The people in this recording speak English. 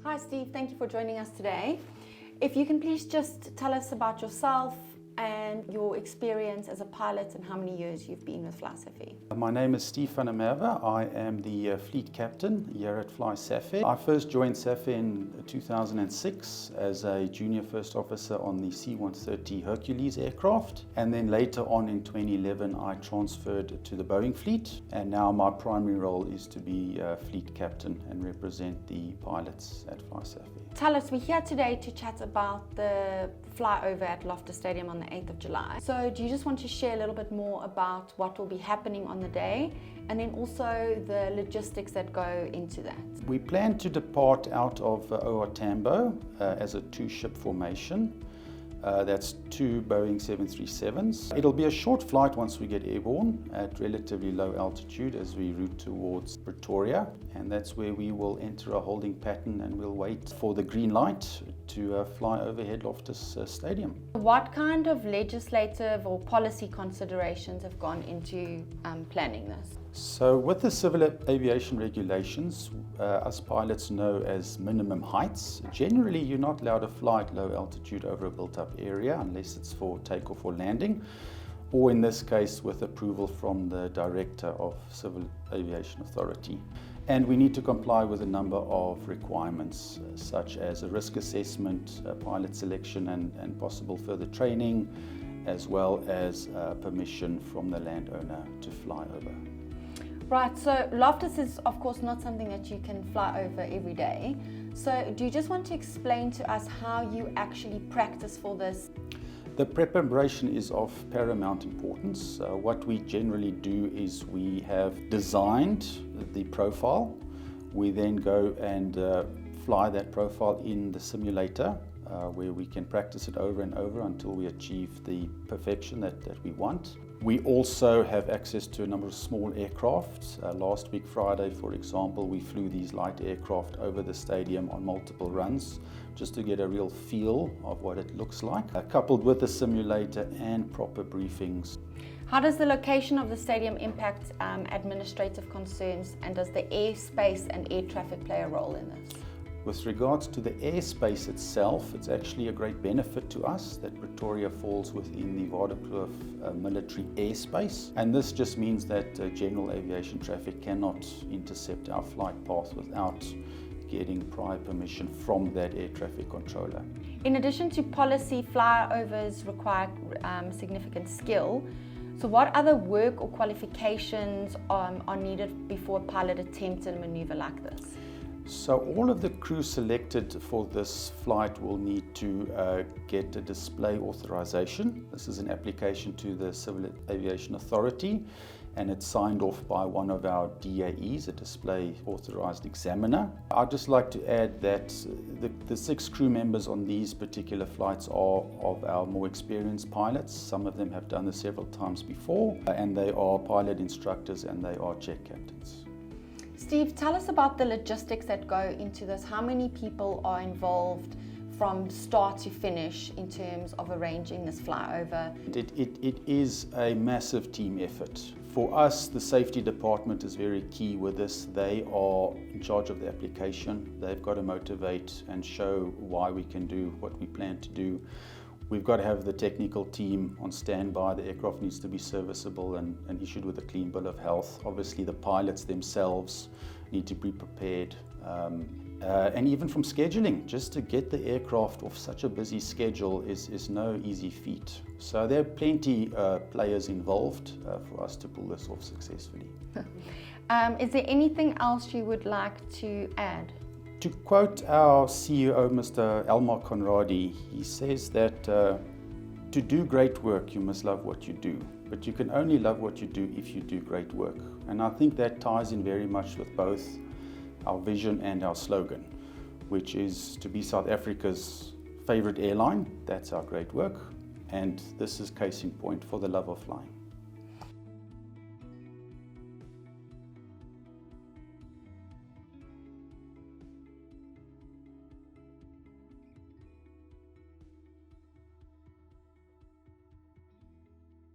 Hi Steve, thank you for joining us today. If you can please just tell us about yourself and your experience as a pilot and how many years you've been with FlySafair. My name is Steve van der Merwe. I am the fleet captain here at FlySafair. I first joined SAFAir in 2006 as a junior first officer on the C-130 Hercules aircraft, and then later on in 2011 I transferred to the Boeing fleet, and now my primary role is to be fleet captain and represent the pilots at FlySafair. Tell us, we're here today to chat about the flyover at Loftus Stadium on the 8th of July. So do you just want to share a little bit more about what will be happening on the day and then also the logistics that go into that? We plan to depart out of OR Tambo as a two-ship formation. That's two Boeing 737s. It'll be a short flight once we get airborne at relatively low altitude as we route towards Pretoria, and that's where we will enter a holding pattern and we'll wait for the green light to fly overhead Loftus Stadium. What kind of legislative or policy considerations have gone into planning this? So with the civil aviation regulations, us pilots know as minimum heights, generally you're not allowed to fly at low altitude over a built-up area unless it's for takeoff or landing, or in this case with approval from the Director of Civil Aviation Authority. And we need to comply with a number of requirements such as a risk assessment, pilot selection and possible further training, as well as permission from the landowner to fly over. Right, so Loftus is of course not something that you can fly over every day. So do you just want to explain to us how you actually practice for this? The preparation is of paramount importance. What we generally do is we have designed the profile. We then go and fly that profile in the simulator where we can practice it over and over until we achieve the perfection that we want. We also have access to a number of small aircraft. Last week Friday, for example, we flew these light aircraft over the stadium on multiple runs just to get a real feel of what it looks like, coupled with the simulator and proper briefings. How does the location of the stadium impact administrative concerns, and does the airspace and air traffic play a role in this? With regards to the airspace itself, it's actually a great benefit to us that Pretoria falls within the Waterkloof military airspace, and this just means that general aviation traffic cannot intercept our flight path without getting prior permission from that air traffic controller. In addition to policy, flyovers require significant skill. So what other work or qualifications are needed before a pilot attempts a maneuver like this? So all of the crew selected for this flight will need to get a display authorization. This is an application to the Civil Aviation Authority, and it's signed off by one of our DAEs, a display authorized examiner. I'd just like to add that the 6 crew members on these particular flights are of our more experienced pilots. Some of them have done this several times before, and they are pilot instructors and they are jet captains. Steve, tell us about the logistics that go into this. How many people are involved from start to finish in terms of arranging this flyover? It is a massive team effort. For us, the safety department is very key with this. They are in charge of the application. They've got to motivate and show why we can do what we plan to do. We've got to have the technical team on standby. The aircraft needs to be serviceable and issued with a clean bill of health. Obviously, the pilots themselves need to be prepared. And even from scheduling, just to get the aircraft off such a busy schedule is no easy feat. So there are plenty players involved for us to pull this off successfully. Is there anything else you would like to add? To quote our CEO, Mr. Elmar Conradi, he says that to do great work, you must love what you do. But you can only love what you do if you do great work. And I think that ties in very much with both our vision and our slogan, which is to be South Africa's favorite airline. That's our great work. And this is case in point for the love of flying.